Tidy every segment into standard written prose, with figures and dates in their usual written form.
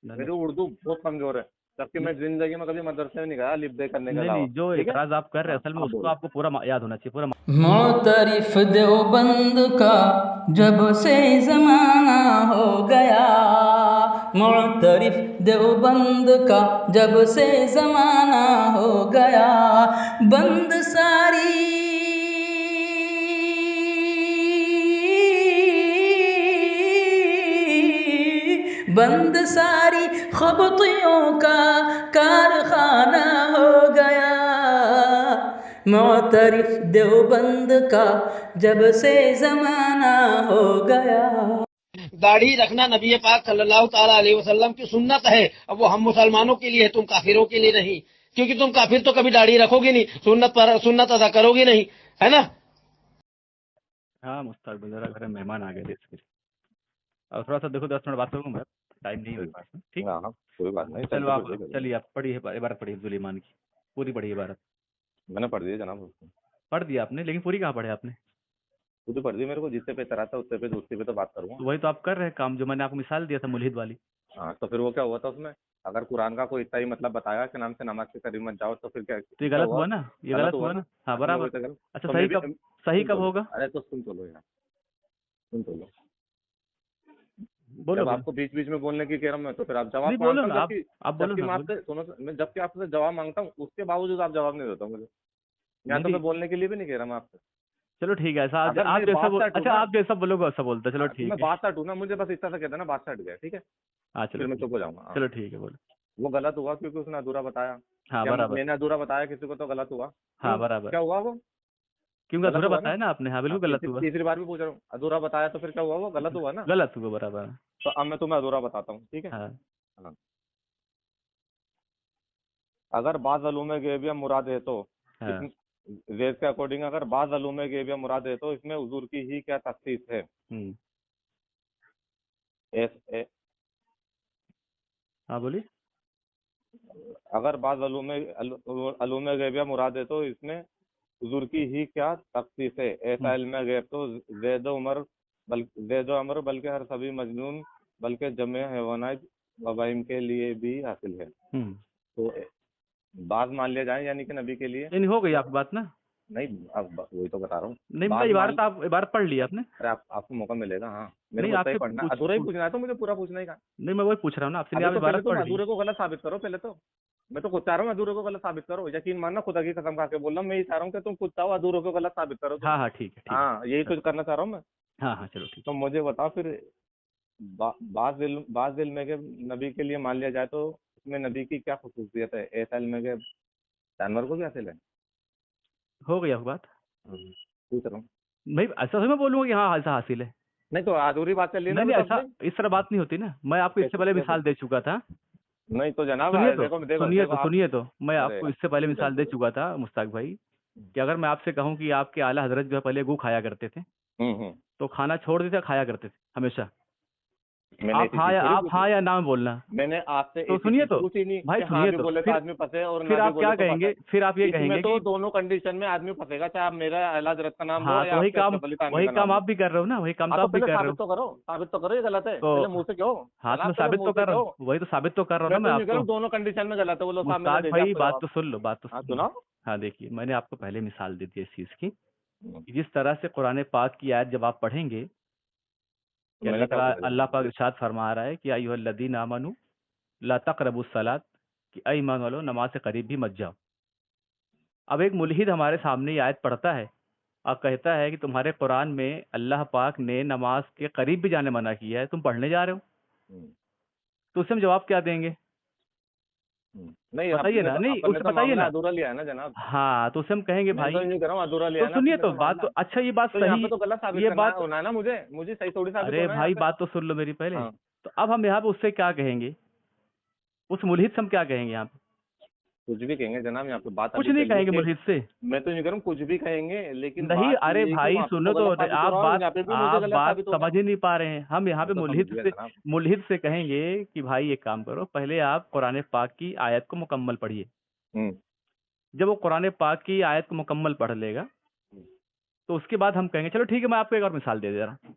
मेरी उर्दू बहुत कमजोर है, जबकि मैं जिंदगी में कभी मदरसे में नहीं गया लिप दे करने के नहीं अलावा। नहीं, जो ठीक है, एतराज आप कर रहे हैं हाँ असल में आप उसको बोलो। आपको पूरा याद होना चाहिए, पूरा मोतरिफ देवबंद का जब से ज़माना हो गया, मोतरिफ देवबंद का जब से ज़माना हो गया, बंद सारी बंद सारी खबतियों का कारखाना हो गया, मोतरिफ देवबंद का जब से ज़माना हो गया। दाढ़ी रखना नबी पाक सल्लल्लाहु ताला अलैहि वसल्लम की सुन्नत है। अब वो हम मुसलमानों के लिए है, तुम काफिरों के लिए नहीं, क्योंकि तुम काफिर तो कभी दाढ़ी रखोगे नहीं, सुन्नत अदा करोगे नहीं, है ना। हाँ मुस्ताक भाई, जरा घर में मेहमान आ गए थे इसके लिए। और थोड़ा सा देखो 10 मिनट बात करूँगा, टाइम नहीं होगी बात में, ठीक। हाँ हाँ कोई बात नहीं, चलो चलते आप फिरते चलिए, आप पढ़िए इबारत पढ़िए सुलेमान की, पूरी पढ़िए इबारत। मैंने पढ़ दिया जनाब उसको। पढ़ दिया आपने, लेकिन पूरी कहाँ पढ़े आपने? खुद पढ़ दी मेरे को, जिससे पे तरह था उससे पे दूसरे पे तो बात तो करूंगा। वही तो आप कर रहे हैं काम, जो मैंने आपको मिसाल दिया था मुल्हिद वाली। हाँ तो फिर वो क्या हुआ था उसमें, अगर कुरान का कोई इतना ही मतलब बताया कि नाम से नमाज के करीब मत जाओ, तो फिर क्या तो ये क्या गलत हुआ? हुआ ना, ये गलत गलत हुआ हुआ ना। ना। हाँ तो मैं वही बराबर। तो गलत। अच्छा तो सही मैं भी कब, सही सुन कब तो लो, होगा? अरे तो सुन तो लो यार, सुन तो लो। बोलो जब बोलो। आपको बीच बीच में बोलने की कह रहा हूँ मैं, तो फिर आप जवाब नहीं बोलो मांगता हूँ, ना जबकि आप बोलो जबकि ना, मैं बोलो। आपसे सुनो, मैं जबकि आपसे जवाब मांगता हूँ, उसके बावजूद आप जवाब नहीं देता मुझे। यहाँ नहीं तो नहीं, मैं बोलने के लिए भी नहीं कह रहा मैं आपसे। चलो ठीक है, ऐसा अगर आप मेरी जैसा बात से हटूँ अच्छा ना, आप जैसा बोलोगे वैसा बोलता, चलो हाँ, तो मैं ठीक है। बात से हटूँ ना, मुझे बस इतना सा कहता ना, बात से हट गया, ठीक है, हाँ चलो फिर मैं ठीक, चुप हो जाऊंगा। हाँ, चलो ठीक है, बोलो। वो गलत हुआ क्योंकि उसने अधूरा बताया। हाँ क्या बराबर। मैंने अधूरा बताया किसी को तो गलत हुआ? हाँ क्यों, बराबर, क्या हुआ वो? क्योंकि गलत अधूरा हुआ ना। बताया ना आपने, हाँ हाँ, बिल्कुल गलत हुआ। तीसरी बार भी पूछ रहा हूँ, अधूरा बताया तो फिर क्या हुआ, वो गलत हुआ ना। गलत हुआ बराबर। तो अब मैं तुम्हें अधूरा बताता हूँ, ठीक है। हाँ। हाँ, अगर बाज़ अलूम गैबिया मुराद है तो हाँ। इसमें, जैद के अकॉर्डिंग अगर बाज़ अलूम गैबिया मुराद है तो इसमें हुजूर की ही क्या तखसीस है? हम्म। ए, हाँ बोलिए। अगर बाज़ अलूम गैबिया मुराद है तो इसमें हुजूर की ही क्या तखसीस है? ऐसा इल्म गैब तो जैद अमर बल्कि हर सभी मजनून बल्कि जमे हैवानात वबाइम के लिए भी हासिल है। तो बाज मान लिया जाए यानी कि नबी के लिए। नहीं हो गई आपकी बात ना। नहीं, अब वही तो बता रहा हूँ। नहीं मतलब बाज मान, इबारत, आप इबारत पढ़ ली आपने? अरे आपको मौका मिलेगा, हाँ मेरे नहीं को इतना ही आपसे पढ़ना, पूछ अधूरा ही पूछ पूछना है तो मुझे पूरा पूछना ही का। नहीं मैं वही पूछ रहा हूँ ना आपसे, नहीं अबे आप तो पहले इबारत तुम पढ़ ली। अधूरे को गलत साबित करो पहले तो। मैं तो खुद चाह रहा हूँ अधूरे को गलत साबित करो, यकीन मानना, खुदा की कसम खा के बोल रहा हूँ, मैं ये चाह रहा हूँ कि तुम खुद चाहो अधूरे को गलत साबित करो तुम। हाँ हाँ ठीक है ठीक हाँ यही है। तो करना चाह रहा हूँ मैं। हाँ हाँ चलो ठीक तो मुझे बताओ फिर, बाज इल्म के नबी के लिए मान लिया जाए तो इसमें नबी की क्या खसूसियत है? ऐसा इल्म के जानवर को भी हासिल है? है। हो गई आपकी बात। पूछ रहा हूँ। भाई ऐसा थोड़ी मैं बोलूँगा कि हाँ ऐसा हासिल है। नहीं तो अधूरी बात चल रही है ना नहीं वो नहीं, तब ऐसा से। इस तरह बात नहीं होती ना, मैं आपको इससे कैसे पहले कैसे? मिसाल दे चुका था। नहीं तो जनाब सुनिए तो देखो देखो सुनिए देखो तो आप। सुनिए तो मैं अरे आपको इससे पहले मिसाल दे चलो। चुका था मुश्ताक भाई, कि अगर मैं आपसे कहूँ कि आपके आला हजरत जो है पहले गू खाया करते थे, हम्म। तो खाना छोड़ देते खाया करते थे हमेशा। मैंने ऐसी चीज थोड़ी आप पूछी। हाँ या ना में बोलना। मैंने आपसे तो ऐसी सुनिए चीज तो पूछी नहीं भाई, कि हाँ सुनिए भी तो बोले तो आदमी फंसे और ना फिर भी आप बोले क्या तो फंसे। कहेंगे, फिर आप ये इसमें कहेंगे तो कि दोनों कंडीशन में आदमी फंसेगा, चाहे आप मेरा अला हजरत का नाम लो हाँ, या तो आपके अशरफ अली थानवी वही का काम नाम लो। आप भी कर रहे हो ना, वही काम हाँ तो तो आप भी पहले कर रहे हो। साबित तो करो ये गलत है, तो पहले मुंह से क्यों? हाथ में जनाब पहले साबित मुंह तो से कर रहा क्यों? हूँ, वही तो साबित तो कर रहा हूँ ना मैं मैं तो नहीं कह रहा आपको। हूँ दोनों कंडीशन में गलत है, बोलो साहब मैंने मुश्ताक दे दिया भाई आपको बात जवाब। तो सुन लो, बात तो हाँ सुन लो। सुनाओ। हाँ देखिए, मैंने आपको पहले मिसाल दी थी इस चीज़ की, तो कि जिस तरह से कुरान पाक की आयत जब आप पढ़ेंगे कि मैंने क्या पूछा अल्लाह जनाब? पाक इरशाद फरमा रहा है कि अय्युहल्लज़ीना आमनू ला तक़रबुस सलात, कि ऐ ईमान वालों नमाज से करीब भी मत जाओ। अब एक मुल्हिद हमारे सामने ये आयत पढ़ता है और कहता है कि तुम्हारे कुरान में अल्लाह पाक ने नमाज के करीब भी जाने मना किया है, तुम पढ़ने जा रहे हो, हम्म, तो उससे हम जवाब क्या देंगे? नहीं बताइए आपने ना, तो नहीं आपने उससे तो बताइए मामला ना। अधूरा लिया है ना जनाब। हाँ तो उससे हम कहेंगे मैं तो भाई, नहीं कर रहा हूँ अधूरा लिया तो है ना सुनिए आपने तो तो बात मामला। तो, अच्छा ये बात तो यहाँ सही, पे तो गलत साबित ये करना बात, होना है ना, मुझे मुझे सही थोड़ी साबित अरे होना है यहाँ भाई पे। बात तो सुन लो मेरी पहले। हाँ तो अब हम यहाँ पे उससे क्या कहेंगे, उस मुल्हिद से हम क्या कहेंगे यहाँ पे? कुछ भी कहेंगे जनाब, यहाँ पे बात कुछ अभी नहीं चल रही कहेंगे है कि मुल्हिद से। मैं तो नहीं कर रहा हूँ, कुछ भी कहेंगे लेकिन नहीं बात अरे ये है कि भाई वहाँ पे सुनो तो तो, गलत साबित हो रहा है और यहाँ पे भी मुझे आप गलत बात साबित हो समझ गया। ही नहीं पा रहे हैं। हम यहाँ पे मैं तो समझ गया जनाब। मुल्हिद से कहेंगे कि भाई एक काम करो, पहले आप कुरान पाक की आयत को मुकम्मल पढ़िए। हम्म जब वो कुरान पाक की आयत को मुकम्मल पढ़ लेगा, तो उसके बाद हम कहेंगे चलो ठीक है, मैं आपको एक और मिसाल दे दे रहा हूँ,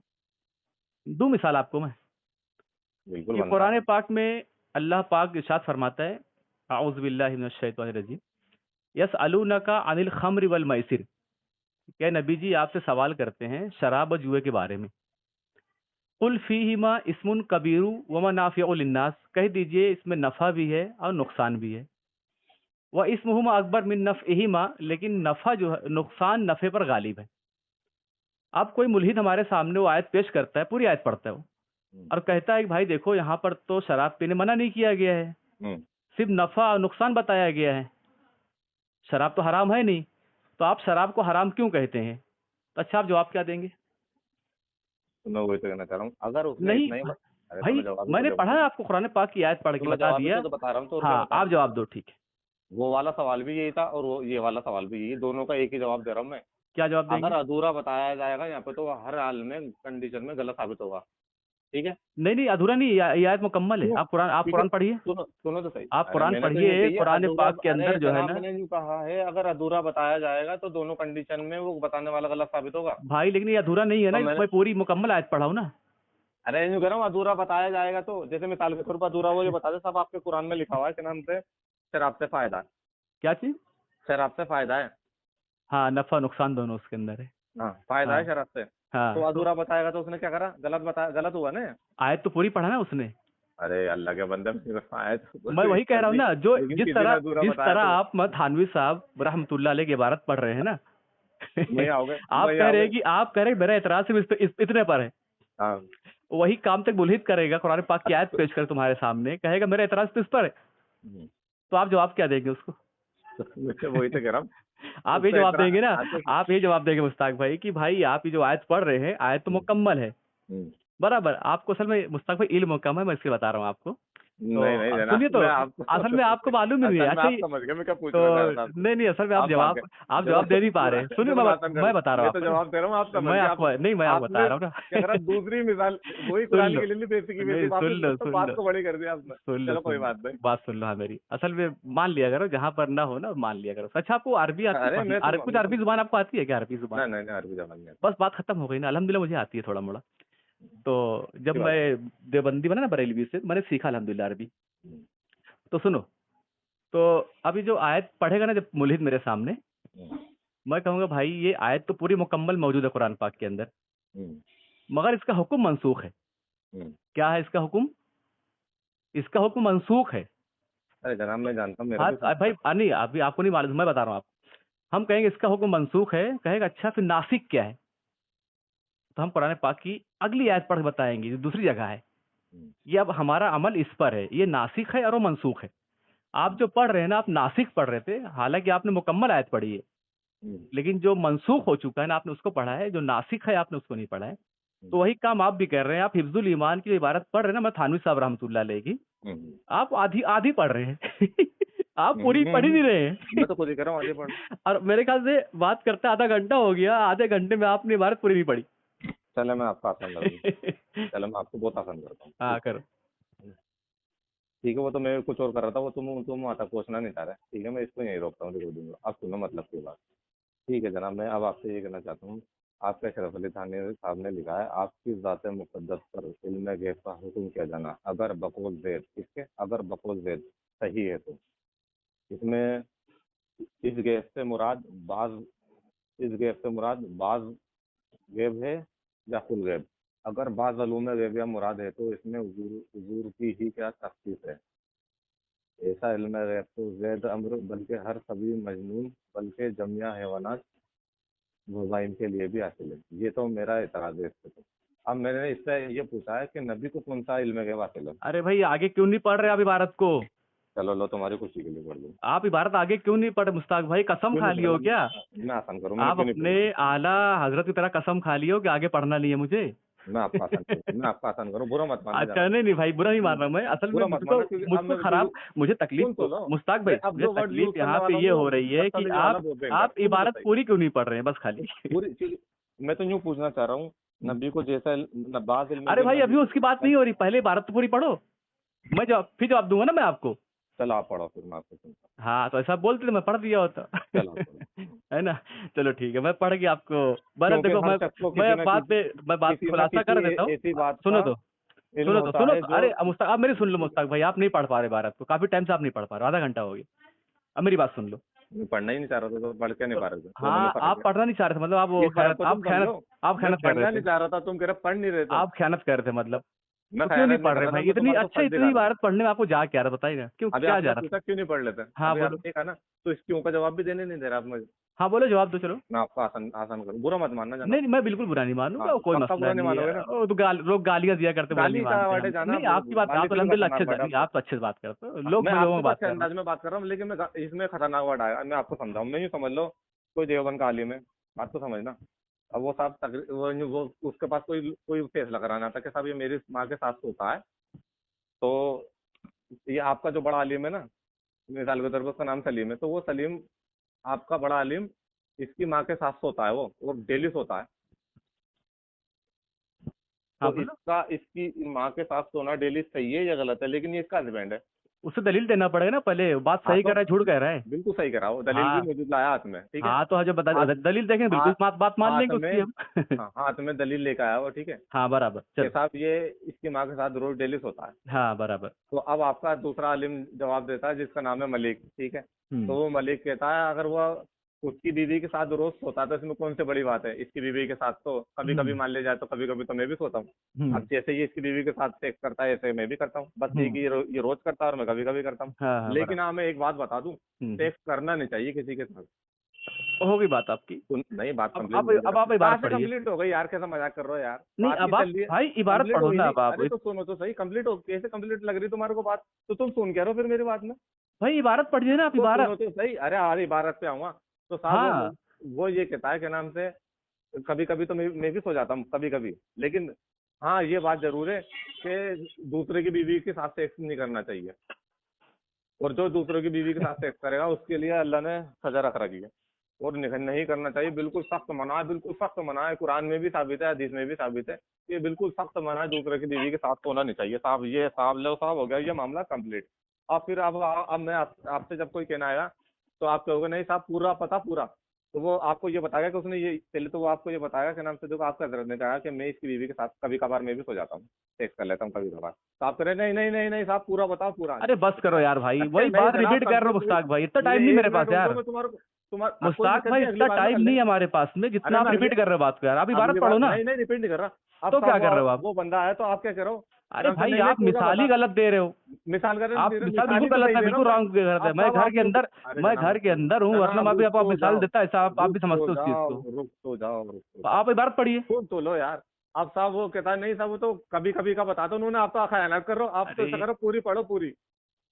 दूँ मिसाल आपको मैं, बिल्कुल कि बनता कुरान है। पाक में अल्लाह पाक इरशाद फरमाता है, अऊज़ु बिल्लाहि मिनश शैतानिर रजीम, यसअलूनका अनिल खम्रि वल मैसिर। क्या नबी जी आपसे सवाल करते हैं शराब और जुए के बारे में। कुल फीहिमा इस्मुन कबीरु व मनाफिउ लिन्नास, कह दीजिए इसमें नफ़ा भी है और नुकसान भी है। व इस्मुहुमा अकबर मिन नफ़इहिमा, लेकिन नफ़ा जो है, नुकसान नफ़े पर गालिब है। अब कोई मुल्हिद हमारे सामने वो आयत पेश करता है, पूरी आयत पढ़ता है वो, और कहता है कि भाई देखो यहाँ पर तो शराब पीने मना नहीं किया गया है, सिर्फ नफ़ा और नुकसान बताया गया है, शराब तो हराम है नहीं, तो आप शराब को हराम क्यों कहते हैं? तो अच्छा आप जवाब क्या देंगे? तो मैं वही तो कहना चाह रहा हूँ, अगर उसने नहीं इतना ही अरे तो भाई, मैं जवाब मैंने तो पढ़ा है आपको कुरान पाक की आयत पढ़ के मैं बता जवाब दिया। तो बता रहा हूँ, तो और क्या हाँ बता आप रहा जवाब दो, ठीक है। हूँ? वो वाला सवाल भी यही था और वो ये वाला सवाल भी यही, दोनों का एक ही जवाब दे रहा हूँ मैं। क्या जवाब अगर देंगे? अधूरा बताया जाएगा यहाँ पे तो हर हाल में कंडीशन में गलत साबित होगा, ठीक है? नहीं नहीं, अधूरा नहीं, ये आयत मुकम्मल है। क्यों? आप क्योंकि कुरान पढ़िए, सुनो सुनो तो सही, आप अरे कुरान मैंने तो यूं पढ़िए, कही है कुरान अधूरा, पाक के अंदर अरे जो है जनाब ना मैंने यूं कहा है अगर अधूरा बताया जाएगा तो दोनों कंडीशन में वो बताने वाला गलत साबित होगा। भाई, लेकिन ये अधूरा नहीं है ना, तो मैंने मैं पूरी मुकम्मल आयत पढ़ा हूँ ना। अरे यूं कह रहा हूँ अधूरा बताया जाएगा तो जैसे मिसाल के तौर पर अधूरा वो जो बता दे सब आपके कुरान में लिखा हुआ है कि नाम से शराब से फायदा है, क्या चीज? शराब से फायदा है, हाँ, नफा नुकसान दोनों उसके अंदर है। हाँ फायदा है हाँ शराब से। हाँ, तो तो अधूरा बताएगा तो उसने क्या करा, गलत बताया, गलत हुआ ना। आयत तो पूरी पढ़ा ना उसने। अरे अल्लाह के बंदे आए मैं वही कह रहा हूँ ना, जो लेकिन जिस किसी ने तरह अधूरा जिस बताया तरह तो आप थानवी साहब रहमतुल्लाह अलैह की इबारत पढ़ रहे हैं ना वही आओगे, आप वही कह रहे आओगे। हैं कि आप कह रहे हैं मेरा एतराज सिर्फ इतने पर है, हाँ वही काम तक मुल्हिद करेगा, कुरान पाक की आयत तो- पेश कर तुम्हारे सामने, कहेगा मेरा एतराज तो इस पर है, हम्म, तो आप जवाब क्या देंगे उसको? मैं वही तो कह रहा हूँ। आप ये उससे जवाब देंगे ना, आते आप ये जवाब देंगे मुश्ताक भाई कि भाई आप ये जो आयत पढ़ रहे हैं, आयत तो मुकम्मल है, बराबर। आपको असल में मुश्ताक भाई इल्म कम है, मैं इसलिए बता रहा हूँ आपको। तो नहीं नहीं जनाब, सुनिए, तो मैं आपको असल में आपको मालूम ही नहीं है। असल में अच्छा आप समझ गए मैं क्या पूछना चाह रहा था तो आपसे। नहीं नहीं, असल में आप आप भाग जवाब गए दे नहीं पा रहे। सुनिए, चलो आसान कर मैं बता रहा मैं हूँ तो आपको जवाब दे रहा हूँ, आप ना, समझ मैं गए। आपको नहीं, मैं आपको बता आपने रहा हूँ क्या करा, ना दूसरी मिसाल वही सुन कुरान लो, के लिए बेसिक की नहीं बेसिक सुन लो, तो सुन बात लो, को बड़ी कर दिया आपने। सुन लो, चलो कोई सुन बात लो, नहीं। बात सुन लो। हाँ मेरी, असल में मान लिया करो, जहाँ पर ना हो ना मान लिया करो। अच्छा, आपको अरबी आती अरे है? कुछ अरबी जुबान आपको आती है क्या? अरबी जुबान? नहीं नहीं नहीं, अरबी जबान नहीं बस बात खत्म हो गई ना, अल्हम्दुलिल्लाह मुझे आती है थोड़ा मोड़ा। तो जब अच्छी बात है। मैं देवबंदी बना ना बरेलवी से, मैंने सीखा अल्हम्दुलिल्लाह अरबी। तो सुनो, तो अभी जो आयत पढ़ेगा ना जब मुल्हिद मेरे सामने, मैं कहूँगा भाई ये आयत तो पूरी मुकम्मल मौजूद है कुरान पाक के अंदर, मगर इसका हुक्म मनसूख है। क्या है इसका हुक्म? इसका हुक्म मनसूख है। अरे जनाब मैं जानता हूँ, मेरा हाँ भी समझ भाई, है। नहीं अभी आपको नहीं मालूम, मैं बता रहा हूँ आपको। हम कहेंगे इसका हुक्म मनसूख है, कहेगा अच्छा फिर नासिक क्या है? तो हम कुरान पाक की अगली आयत पढ़ बताएंगे, जो दूसरी जगह है। ये अब हमारा अमल इस पर है, ये नासिक है और वो मनसूख है। आप जो पढ़ रहे हैं ना, आप नासिक पढ़ रहे थे, हालांकि आपने मुकम्मल आयत पढ़ी है, लेकिन जो मनसूख हो चुका है ना, आपने उसको पढ़ा है, जो नासिक है आपने उसको नहीं पढ़ा है। तो वही काम आप भी कर रहे हैं। आप हिफ्जुल ईमान की जो इबारत पढ़ रहे हैं ना, मैं थानवी साहब रहमतुल्लाह अलैह की, आप आधी आधी पढ़ रहे हैं आप पूरी पढ़ ही नहीं रहे हैं मैं तो खुद ही कर रहा हूँ आगे पढ़। और मेरे ख्याल से बात करते आधा घंटा हो गया, आधे घंटे में आपने इबारत पूरी नहीं पढ़ी चलो मैं आपको आसान कर दूँ, चलो मैं आपको बहुत आसान करता हूँ। हाँ करो। ठीक है, वो तो मैं कुछ और कर रहा था, वो तुम आता पूछना नहीं चाह रहे। ठीक है, मैं इसको यहीं रोकता हूँ, रिकॉर्डिंग को। अब सुनो मतलब की बात। ठीक है जनाब, मैं अब आपसे ये कहना चाहता हूँ, आपके अशरफ अली थानवी साहब ने लिखा है आपकी ज़ात मुक़द्दस पर इल्म गैब का हुक्म किया जाना, अगर बकौल ज़ैद, इसके अगर बकौल ज़ैद सही है तो इसमें इस गैब से मुराद बाज़ गैब है या कुल गैब? अगर बाज़ अलूम गैब या मुराद है तो इसमें हुजूर की ही क्या तख़सीस है? ऐसा इल्म गैब तो ज़ैद अम्र बल्कि हर सभी मजनून बल्कि जमिया हैवानात वज़ाइम के लिए भी हासिल है। ये तो मेरा एतराज़ है इस पे। तो अब मैंने इससे ये पूछा है कि नबी को कौन सा इल्म गैब हासिल है? अरे भाई आगे क्यों नहीं पढ़ रहे आप इबारत को? चलो लो तुम्हारी खुशी के लिए पढ़ लूँ। आप इबारत आगे क्यों नहीं पढ़? मुश्ताक भाई कसम खा लियो क्या? मैं आसान करूँ, आप अपने आला हजरत की तरह कसम खा लियो कि आगे पढ़ना नहीं है मुझे। मैं आपको आसान करूँ, बुरा मत मानना। अच्छा नहीं भाई, बुरा नहीं मान रहा मैं, असल में मुझको खराब, मुझे तकलीफ, मुश्ताक भाई मुझे तकलीफ यहाँ पे ये हो रही है कि आप इबारत पूरी क्यों नहीं पढ़ रहे हैं, बस खाली पूरी। मैं तो यूँ पूछना चाह रहा हूँ, नबी को जैसा नबाज इल्म। अरे भाई अभी उसकी बात नहीं हो रही, पहले इबारत तो पूरी पढ़ो, मैं जवाब फिर जवाब दूंगा ना मैं आपको। चलो आप पढ़ो फिर मैं आपको सुनता हूँ। हाँ तो ऐसा बोलते तो मैं पढ़ दिया होता है ना। चलो ठीक है, मैं पढ़ के आपको देखो, मैं बात खुलासा कर देता हूँ। सुनो तो, इल्म सुनो तो होता सुनो है तो, जो अरे मुश्ताक, आप मेरी सुन लो मुश्ताक भाई, आप नहीं पढ़ पा रहे इबारत को, काफी टाइम से आप नहीं पढ़ पा रहे हो, आधा घंटा हो गया। अब मेरी बात सुन लो। मैं पढ़ना ही नहीं चाह रहा था तो पढ़ के नहीं तो पा रहे थे, दोनों में हाँ, फर्क आप है। पढ़ना नहीं चाह रहे थे, मतलब आप वो इस फर्क को तुम समझो। आप मैं खयानत कर पढ़ना रहे नहीं थे। चाह रहा था, तुम कह रहे पढ़ नहीं रहे थे। आप खयानत कर रहे थे मतलब। मैं तो क्यों नहीं खयानत नहीं पढ़ कर रहे रहा था, भाई? मैं इतनी तुम्हारे को अच्छा, सच इतनी दिखा रहा था। इबारत पढ़ने में आपको जा क्या रहा है, बताइए ना, क्यों अभी क्या आपने जा रहा पूछा क्यों नहीं पढ़ लेते, हाँ, अभी बोलो। आपने कहा ना, तो इस क्यों का जवाब भी देने नहीं दे रहा आप मुझे। हाँ बोलो, जवाब दो चलो। मैं आपको आसान आसान करूँ, बुरा मत मानना नहीं जनाब। नहीं, मैं बिल्कुल बुरा नहीं मानूंगा, हाँ, वो कोई पक्का मसला बुरा नहीं नहीं है। मानोगे ना। वो तो लोग गालियां दिया करते, बुरा नहीं गाली का मानते वर्ड है हम। जाना, नहीं, आपकी बात, गाली आप से भी अल्हम्दुलिल्लाह खतरनाक अच्छे वर्ड है नहीं, आपका। आप तो अच्छे से बात करते हो, लोग मैं मैं लोगों आपसे में तो बात अच्छे कर रहा हूँ। अंदाज में बात कर रहा हूँ, लेकिन मैं इसमें खतरनाक वर्ड आया, मैं आपको समझाऊँ, मैं यूँ समझ लो कोई देवबंद का आलिम है, बात तो समझना। अब वो साहब वो उसके पास कोई कोई फैसला कराना था कि साहब ये मेरी माँ के साथ सोता है, तो ये आपका जो बड़ा आलिम है ना, मिसाल के तौर पर उसका नाम सलीम है, तो वो सलीम आपका बड़ा आलिम इसकी माँ के साथ सोता है, वो डेली सोता है। हाँ तो बोलो। इसकी माँ के साथ सोना डेली सही है या गलत है, लेकिन ये इसका हस्बैंड है। उससे दलील देना पड़ेगा ना पहले, बात हाँ सही तो कर रहा है झूठ कह रहा है। बिल्कुल सही करा, वो दलील भी हाँ मौजूद लाया हाथ में, ठीक है। हाँ, तो जब बता हाथ दलील देखेंगे बिल्कुल हाथ बात मान हाथ लेंगे में उसकी हम। हाँ, हाथ में दलील लेकर आया वो, ठीक है। हाँ बराबर, कि चलो। साहब ये इसकी माँ के साथ रोज डेली सोता है। हाँ बराबर। तो अब आपका दूसरा आलिम जवाब देता है जिसका नाम है मलिक, ठीक है। तो वो मलिक कहता है अगर वो उसकी बीवी के साथ रोज सोता है तो इसमें कौन सी बड़ी बात है, इसकी बीवी के साथ तो कभी कभी मान ले जाए, तो कभी कभी तो मैं भी सोता हूँ। अब जैसे ये इसकी बीवी के साथ सेक्स करता है ऐसे मैं भी करता हूँ, बस ये कि ये रोज करता है और मैं कभी कभी करता हूँ। हाँ हाँ लेकिन हाँ मैं एक बात बता दूं, हम्म। सेक्स करना नहीं चाहिए किसी के साथ। होगी बात आपकी। नहीं, बात अब कंप्लीट आप नहीं अब आप कहा इबारत से पढ़िए। कंप्लीट हो गई यार, कैसा मजाक कर रहे हो यार, नहीं, बात ही अब आप चल रही है। भाई इबारत कंप्लीट पढ़ो हुई ना, नहीं, अब आप अरे तो सुनो तो सही, कंप्लीट हो कैसे कंप्लीट लग रही तुम्हारे को बात, तो तुम सुन कह रहे हो फिर मेरी बात में। भाई इबारत पढ़िए ना आप, तो इबारत। सुनो तो सही, अरे अरे इबारत पे आऊंगा। तो साहब हाँ वो ये कहता है क्या नाम से, कभी कभी तो मैं भी सो जाता हूँ कभी कभी, लेकिन हाँ ये बात जरूर है कि दूसरे की बीवी के साथ सेक्स नहीं करना चाहिए, और जो दूसरे की बीवी के साथ सेक्स करेगा उसके लिए अल्लाह ने सजा रख रखी है, और नहीं करना चाहिए, बिल्कुल सख्त मना है, बिल्कुल सख्त मना है, कुरान में भी साबित है, हदीस में भी साबित है, ये बिल्कुल सख्त मना है, दूसरे की बीवी के साथ सोना नहीं चाहिए साहब। ये साहब लो साहब हो गया ये मामला कंप्लीट। अब फिर अब मैं आपसे जब कोई कहना आएगा तो आप कहोगे नहीं साहब पूरा पता पूरा, तो वो आपको ये बताएगा कि उसने ये पहले तो वो आपको ये बताएगा कि नाम से, देखो आपका हजरत ने कहा कि मैं इसकी बीवी के साथ कभी कभार मैं भी सो जाता हूँ, सेक्स कर लेता हूँ कभी कभार, तो आप करें नहीं नहीं नहीं नहीं साहब पूरा बताओ पूरा। अरे बस करो यार भाई, अच्छा, वही नहीं बात जनाब, रिपीट कर रहे हो मुश्ताक भाई, इतना टाइम नहीं मेरे पास यार। मुश्ताक भाई इतना टाइम नहीं है हमारे पास में जितना आप रिपीट कर रहे हो बात को यार, आप इबारत पढ़ो ना। नहीं नहीं रिपीट नहीं कर रहा। तो क्या कर रहे हो आप? वो बंदा है तो आप क्या करो, अरे भाई आप मिसाल ही गलत दे रहे हो, मिसाल कर आप मिसाल बिल्कुल गलत है, बिल्कुल रॉन्ग कर रहे हैं। मैं घर के अंदर हूँ, वरना मैं भी आपको मिसाल देता है, ऐसा आप भी समझते हो उस चीज को। रुक तो जाओ तो आप इबारत पढ़िए। सुन तो लो यार। अब साहब वो कहता है नहीं साहब वो तो कभी कभी का बताता, उन्होंने आप तो खयानत कर रहे हो, आप तो ऐसा करो पूरी पढ़ो पूरी,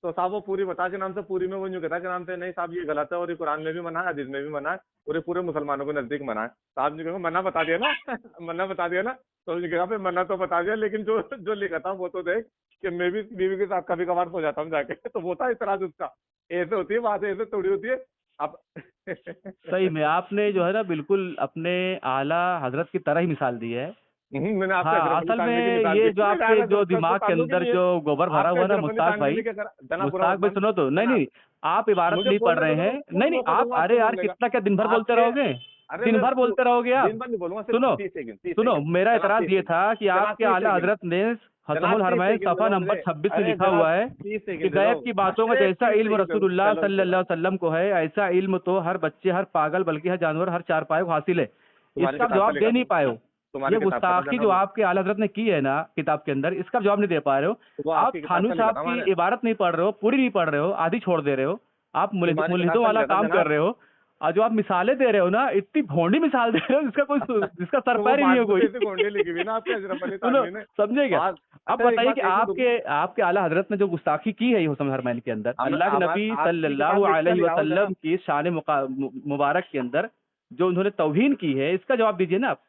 तो साहब वो पूरी बता के नाम से, पूरी में वो यूँ कहता है कि नाम से नहीं साहब ये गलत है, और ये कुरान में भी मना है, हदीस में भी मना है, और ये पूरे मुसलमानों के नजदीक मना है। साहब ने कहा मना बता दिया ना मना बता दिया ना, तो उसने कहा फिर मना तो बता दिया, लेकिन जो लिखा था वो तो देख कि मैं भी बीवी के साथ कभी कभार सो जाता हूँ जाके, तो वो था इतराज उसका, ऐसे होती है बात, ऐसे थोड़ी होती है। अब सही में आपने जो है ना बिल्कुल अपने आला हजरत की तरह ही मिसाल दी है। मैंने आपके हाँ, अशरफ अली असल थानवी की में मिसाल ये दी। जो आपके जो दिमाग के अंदर जो गोबर भरा आपके हुआ है ना अशरफ अली मुश्ताक थानवी भाई, ने क्या करा? जनाब मुश्ताक भाई सुनो तो, नहीं नहीं आप इबारत मुझे नहीं पढ़ बोलने रहे दो, हैं, फुल नहीं नहीं मौका आप, दूंगा अरे आपको यार बोलने का। कितना क्या दिन भर बोलते आपके- रहोगे, अरे दिन मैं भर बोलते रहोगे आप। दिन भर नहीं बोलूंगा, सिर्फ सुनो 30 सेकंड, 30 सुनो, सेकंड। मेरा जनाब, एतराज 30 ये सेकंड। था कि जनाब, आपके 30 आला सेकंड। हजरत ने खतमुल 30 हरमैन सेकंड सफा दे दो नंबर मुझे। 26 में अरे लिखा जनाब, हुआ है 30 कि सेकंड दे गैब दो। की बातों का अरे जैसा 30 इल्म सेकंड दे दो। रसूलुल्लाह चलो, सल्लल्लाहु अलैहि वसल्लम को है, ऐसा इल्म तो हर बच्चे, हर पागल, बल्कि हर जानवर, हर चारपाई को हासिल है। तुम्हारी इसका आप किताब का जवाब दे लिखा नहीं था, पाए हो। तुम्हारी ये किताब का था गुस्ताखी जो जनाब, आपके आला हजरत ने की है ना किताब के अंदर, इसका जवाब नहीं दे पा रहे हो। वो आप आपकी किताब थानवी का लिखा साहब था की मैंने। इबारत नहीं पढ़ रहे हो, पूरी नहीं पढ़ रहे हो, आधी छोड़ दे रहे हो, आप तुम्हारी किताब मुल्हिदों का वाला लिखा था काम कर जनाब। रहे हो, और जो आप मिसालें दे रहे हो ना, इतनी भोंडी मिसाल दे रहे हो जिसका सर तो वो पैर ही नहीं है बात कोई। ऐसे गोंडे लिखी हुई ना आपके अशरफ अली सुनो, थानवी ने। समझे क्या? बात अब अच्छा एक बताइए बात कि एक मिनट आपके आला हजरत ने जो गुस्ताखी की है हुस्न हरमैन के अंदर, अल्लाह के नबी आपकी सल्लल्लाहु किताब लिख कर अलैहि ले आओ वसल्लम जनाब। की शान मुबारक के अंदर जो उन्होंने तौहीन की है, इसका जवाब दीजिए ना आप।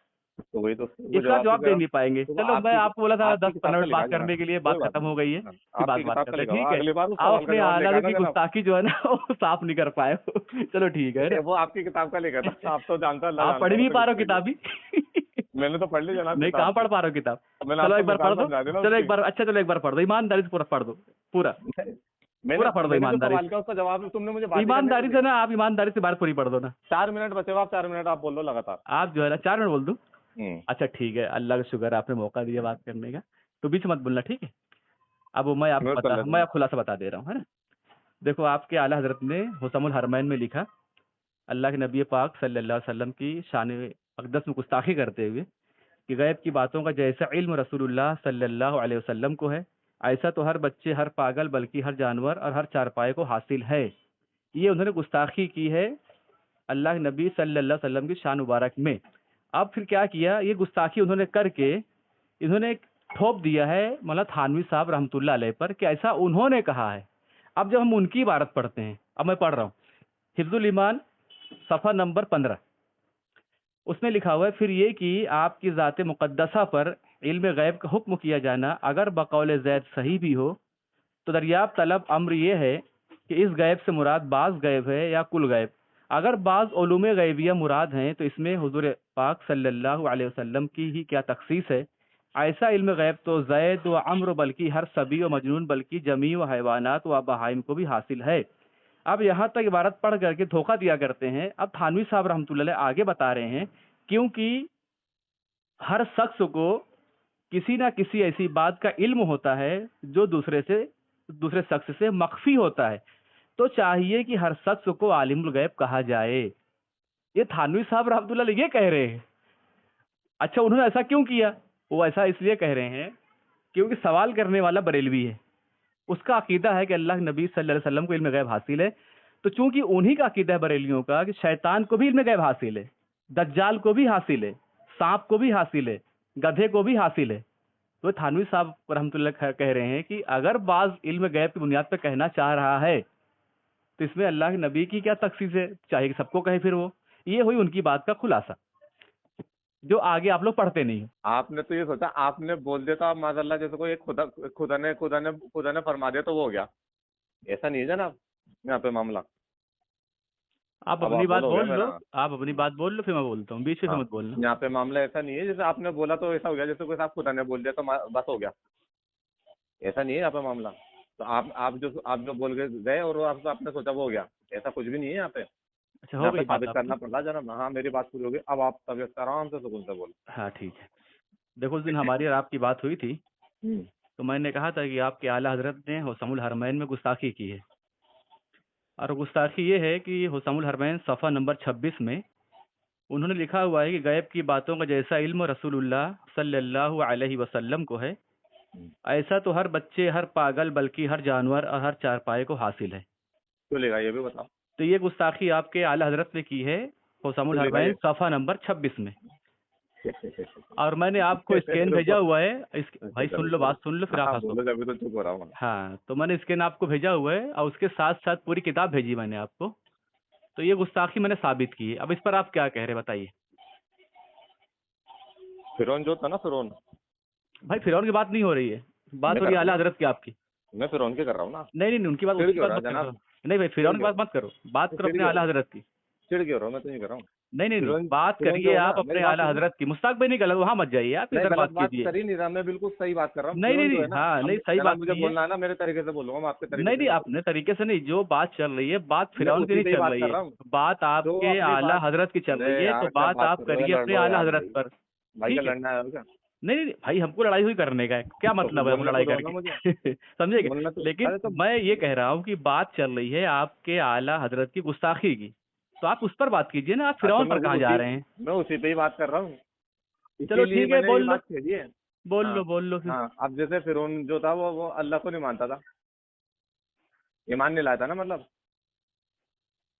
तो वही तो वो इसका जवाब तो दे दे नहीं पाएंगे। तो वो चलो, मैं आपको बोला था आपकी 10-15 किताब का मिनट लिखा बात जनाब, करने के लिए, कोई बात बात खत्म हो नहीं। गई है, हाँ, फिर आपकी बात किताब का करते हैं, लिखा हुआ, ठीक है। अगली बार उस आप सवाल का अपने जवाब आला लेगा ना की जनाब। गुस्ताखी जो है ना वो साफ नहीं कर पाए हो। चलो ठीक है ना। वो आपकी किताब का लिखा था, आप तो जानता अल्लाह आप जानता पढ़ वो नहीं तो पा रहे हो किसने किताब ही। मैंने तो पढ़ ली जनाब नहीं, किताब कहाँ तो। पढ़ पा रहे हो किताब? मैंने चलो आपको एक बार मिसाल पढ़ दो, समझा दी ना चलो उसकी। एक बार, अच्छा चलो एक बार पढ़ दो, ईमानदारी से पूरा पढ़ दो पूरा। मैंने पूरा पढ़ दो मैंने जो ईमानदारी सवाल किया उसका जवाब तुमने मुझे बात ही करने ईमानदारी को से दिया। ना, आप ईमानदारी से बात पूरी पढ़ दो ना। 4 मिनट बचे हुए, आप 4 मिनट आप बोल लो लगातार। आप जो है ना 4 मिनट बोल दूं? हम्म। अच्छा ठीक है, अल्लाह का शुक्र है आपने मौका दिया बात करने का। तो बीच मत बोलना, ठीक है। अब वो मैं नोट कर लेता मैं हूँ। खुलासा बता दे रहा हूँ, है ना। देखो, आपके आला हजरत ने हुसमुल हरमैन में लिखा, अल्लाह के नबी पाक सल्लल्लाहु अलैहि वसल्लम की शान अक़दस में गुस्ताखी करते हुए, कि गैब की बातों का जैसा इल्म रसूलुल्लाह सल्लल्लाहु अलैहि वसल्लम को है, ऐसा तो हर बच्चे, हर पागल, बल्कि हर जानवर और हर चारपाए को हासिल है। ये उन्होंने गुस्ताखी की है अल्लाह के नबी सल्लल्लाहु अलैहि वसल्लम की शान मुबारक में। अब फिर क्या किया, ये गुस्ताखी उन्होंने करके इन्होंने एक थोप दिया है मौलाना थानवी साहब रहमतुल्लाह अलैह पर, कि ऐसा उन्होंने कहा है। अब जब हम उनकी इबारत पढ़ते हैं, अब मैं पढ़ रहा हूँ हिफ्जुल ईमान सफ़ा नंबर 15, उसमें लिखा हुआ है, फिर ये कि आपकी ज़ात मुक़द्दसा पर इल्म गैब का हुक्म किया जाना अगर बकौल ज़ैद सही भी हो, तो दरियाब तलब अम्र ये है कि इस गैब से मुराद बाज़ गैब है या कुल गैब। अगर बाज़ उलूम गैबिया मुराद हैं तो इसमें हुज़ूर पाक सल्लल्लाहु अलैहि वसल्लम की ही क्या तखसीस है। ऐसा इल्म गैब तो ज़ैद व अम्र बल्कि हर सभी व मजनून बल्कि जमी व हैवानात व बहाइम को भी हासिल है। अब यहाँ तक इबारत पढ़ करके धोखा दिया करते हैं। अब थानवी साहब रहमतुल्लाह अलैह आगे बता रहे हैं, क्योंकि हर शख्स को किसी ना किसी ऐसी बात का इल्म होता है जो दूसरे शख्स से मख्फी होता है, तो चाहिए कि हर शख्स को आलिमुल गैब कहा जाए। ये थानवी साहब रहमतुल्लाह अलैह ये कह रहे हैं। अच्छा, उन्होंने ऐसा क्यों किया? वो ऐसा इसलिए कह रहे हैं क्योंकि सवाल करने वाला बरेलवी है, उसका अकीदा है कि अल्लाह के नबी सल्लल्लाहु अलैहि वसल्लम को इल्म गैब हासिल है। तो चूंकि उन्हीं का अकीदा है बरेलियों का कि शैतान को भी इल्म गैब हासिल है, दज्जाल को भी हासिल है, सांप को भी हासिल है, गधे को भी हासिल है। तो थानवी साहब रहमतुल्लाह कह रहे हैं कि अगर बाज इल्म गैब की बुनियाद पर कहना चाह रहा है तो इसमें अल्लाह के नबी की क्या तखसीस है, चाहे कि सबको कहे। फिर वो ये हुई उनकी बात का खुलासा, जो आगे आप लोग पढ़ते नहीं हो। आपने तो ये सोचा, आपने बोल दिया तो आप माज़अल्लाह जैसे कोई खुदा ने फरमा दिया तो वो हो गया। ऐसा नहीं है जनाब यहाँ पे मामला। आप अब अपनी आप बात बोलोगे बोल लो, मेरा? आप अपनी बात बोल लो, फिर मैं बोलता हूँ, बीच में से हाँ, मत बोलना। यहाँ पे मामला ऐसा नहीं है जैसे आपने बोला तो ऐसा हो गया, जैसे कोई साहब खुदा ने बोल दिया तो बस हो गया। ऐसा नहीं है यहाँ पे मामला। तो आप जो बोल के गए और वो आपने सोचा वो हो गया, ऐसा कुछ भी नहीं है यहाँ पे। अच्छा, हो यहाँ पे गई बात साबित आपकी? करना पड़ रहा है जनाब। हाँ, मेरी बात पूरी हो गई। अब आप तबीयत आराम से सुकून से बोलो। हाँ, ठीक है। देखो, उस दिन हमारी और आपकी बात हुई थी, तो मैंने कहा था कि आपके आला हजरत ने हुसमुल हरमैन में गुस्ताखी की है। और गुस्ताखी ये है कि हुसमुल हरमैन सफ़ा नंबर 26 में उन्होंने लिखा हुआ है कि गैब की बातों का जैसा इल्म रसूलुल्लाह सल्लल्लाहु अलैहि वसल्लम को है, ऐसा तो हर बच्चे, हर पागल, बल्कि हर जानवर और हर चारपाए को हासिल है। क्यों लेगा ये भी बताओ। तो ये गुस्ताखी आपके आला हजरत ने की है हुसमुल क्यों लेगा हरमैन ये? सफ़ा नंबर 26 में। और मैंने आपको स्कैन भेजा हुआ है। भाई सुन लो, बात सुन लो, फिर आप हाँ, हंसो। बोलो, अभी तो चुप हो रहा हूँ मैं। हाँ, तो मैंने स्कैन आपको भेजा हुआ है और उसके साथ साथ पूरी किताब भेजी मैंने आपको। तो ये गुस्ताखी मैंने साबित की है। अब इस पर आप क्या कह रहे हैं, बताइए। फिरौन जो था ना, फिरौन, भाई फिरौन की बात नहीं हो रही है, बात मैं हो कर रही है रहा हूँ आला ना, हजरत की, आपकी। मैं फिरौन की कर रहा हूँ ना। नहीं नहीं, उनकी बात, चिढ़ उसकी क्यों बात रहा मत करो। जनाब? नहीं भाई, फिरौन की क्यों? बात मत करो, बात करो चिढ़ अपने क्यों आला रहा? हजरत की। चिढ़ क्यों रहा हूँ? मैं तो नहीं कर रहा हूँ। नहीं नहीं नहीं, फिरौन बात फिरौन जो करिए है आप ना, अपने मेरी बात आला सुनो। हजरत की। मुस्ताक भाई नहीं, गलत वहां मत जाइए, आप नहीं, इधर गलत बात बात कीजिए। कर ही नहीं रहा, मैं बिल्कुल सही बात कर रहा हूँ। नहीं नहीं फिरौन जो नहीं, है ना, हाँ, नहीं, अब सही जनाब बात मुझे नहीं है। बोलना है ना, मेरे तरीके से बोलूंगा, मैं आपके तरीके नहीं से नहीं, नहीं अपने तरीके से नहीं, जो बात चल रही है, बात बोलूंगा। मैं फिरौन की उसी नहीं पे ही चल बात रही कर है, रहा हूँ। बात जो आपके अपनी आला बात, हजरत की चल अरे रही है, तो यार क्या बात बात आप कर रहे हो, करिए लड़ अपने लो आला यार हजरत भाई। पर। भाई का ठीक है। लड़ना है क्या? नहीं नहीं भाई, हमको लड़ाई हुई करने का है, क्या तो मतलब है हम बोलना तो लड़ाई दो ना मुझे। करके। समझे क्या? बोलना तो, लेकिन अरे तो मैं ये कह रहा हूँ कि बात चल रही है आपके आला हजरत की गुस्ताखी की, तो आप उस पर बात कीजिए ना, आप हाँ, तो फिरौन पर कहाँ जा रहे हैं? मैं उसी पे ही बात कर रहा हूँ। चलो इसीलिए ठीक है, मैंने ये बोल लो, बात छेड़ी है। बोल हाँ, लो, बोल लो फिर। हाँ, अब जैसे फिरौन जो था वो अल्लाह को नहीं मानता था, ईमान नहीं लाता ना, मतलब।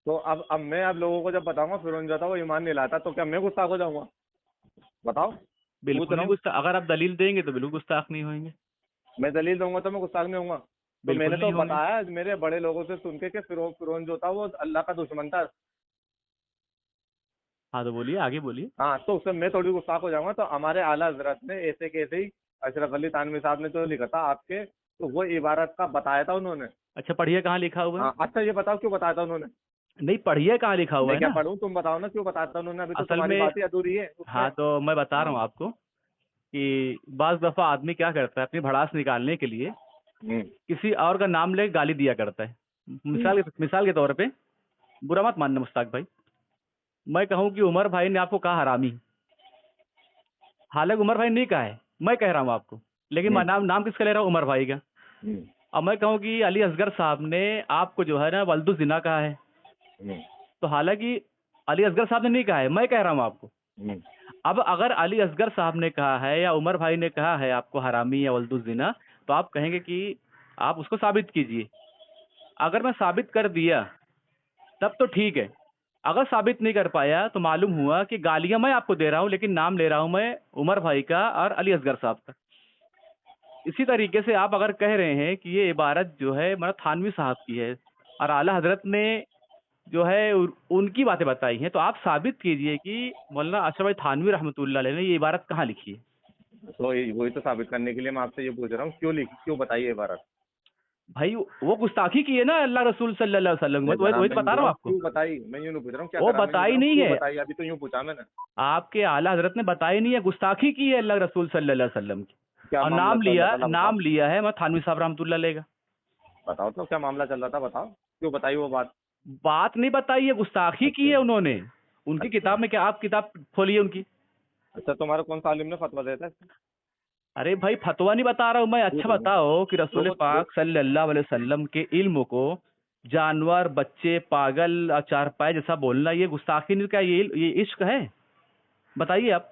तो अब मैं अब लोगों को जब बताऊंगा फिरौन जो था वो ईमान नहीं लाता, तो क्या मैं गुस्ताख हो जाऊंगा? बताओ, पूछ बिल्कुल रहा नहीं हूँ। गुस्ताख, अगर आप दलील देंगे तो बिल्कुल गुस्ताख नहीं होंगे। मैं दलील दूंगा तो मैं गुस्ताख नहीं होऊंगा? तो बिल्कुल मैंने तो नहीं होंगे। बताया मेरे बड़े लोगों से सुन के कि फिरौन जो था वो अल्लाह का दुश्मन था। हाँ, तो बोलिए, आगे बोलिए। हाँ, तो उससे मैं थोड़ी गुस्ताख हो जाऊंगा? तो हमारे आला हजरत ने ऐसे कैसे ही अशरफ अली थानवी साहब ने जो लिखा था आपके, तो वो इबारत का बताया था उन्होंने। अच्छा, पढ़िए कहाँ लिखा हुआ है। हाँ, अच्छा ये बताओ क्यों बताया था उन्होंने? नहीं, पढ़िए कहाँ लिखा हुआ मैं है क्या ना। पढ़ूं? तुम बताओ ना क्यों बताया था उन्होंने, अभी तो असल तुम्हारी में, बात ही अधूरी है उसमें। हाँ, तो मैं बता रहा हाँ। हूँ आपको कि बाज दफा आदमी क्या करता है, अपनी भड़ास निकालने के लिए हम्म, किसी और का नाम ले गाली दिया करता है। मिसाल के तौर पे, बुरा मत मानना मुस्ताक भाई, मैं कहूँ कि उमर भाई ने आपको कहा हरामी, हालांकि उमर भाई ने नहीं कहा है, मैं कह रहा हूँ आपको, लेकिन मैं नाम नाम किसका ले रहा हूँ? उमर भाई का। हम्म, अब मैं कहूँ कि अली असगर साहब ने आपको जो है ना वल्दु जिना कहा है, हम्म, तो हालांकि अली असगर साहब ने नहीं कहा है, मैं कह रहा हूँ आपको। हम्म, अब अगर अली असगर साहब ने कहा है या उमर भाई ने कहा है आपको हरामी या वल्दु जिना, तो आप कहेंगे कि आप उसको साबित कीजिए। अगर मैं साबित कर दिया तब तो ठीक है, अगर साबित नहीं कर पाया तो मालूम हुआ कि गालियां मैं आपको दे रहा हूं, लेकिन नाम ले रहा हूं मैं उमर भाई का और अली असगर साहब का। इसी तरीके से आप अगर कह रहे हैं कि ये इबारत जो है मतलब थानवी साहब की है और आला हजरत ने जो है उनकी बातें बताई हैं, तो आप साबित कीजिए कि मौलाना अशरफ अली थानवी रहमतुल्लाह अलैह ने ये इबारत कहाँ लिखी है। तो वही तो साबित करने के लिए मैं आपसे ये पूछ रहा हूँ, क्यों बताइए इबारत। भाई वो गुस्ताखी की है ना अल्लाह रसूल सल्लल्लाहु अलैहि वसल्लम, मैं तो वही जनाब वही मैं तो यूँ बता पूछ रहा रहा हूँ हूँ आपको। क्यों बताई, मैं यूँ नहीं पूछ रहा हूँ क्या वो करा, मैं यूँ पूछ बताई रहा हूँ नहीं क्यों है, बताई, अभी तो यूँ पूछा मैंने। आपके आला हजरत ने बताई नहीं है, गुस्ताखी की है अल्लाह रसूल सल्लल्लाहु अलैहि वसल्लम की। क्या और मामला चल रहा था, बताओ। नाम लिया है मैं थानवी साहब रहमतुल्लाह अलैह का। बताओ तो क्या मामला चल रहा था, बताओ क्यों बताई वो बात। बात नहीं बताई है, गुस्ताखी की अच्छा, है उन्होंने। उनकी अच्छा, किताब में क्या, आप किताब खोलिए उनकी। अच्छा, तुम्हारे कौन सा आलिम ने फतवा देता है? अरे भाई फतवा नहीं बता रहा हूँ मैं, पूछ अच्छा रहा हूँ। बताओ कि रसूल वो पाक सल्लल्लाहु अलैहि वसल्लम के इल्म को जानवर, बच्चे, पागल और चारपाई जैसा बोलना ये गुस्ताखी नहीं, क्या ये इश्क है? बताइए आप।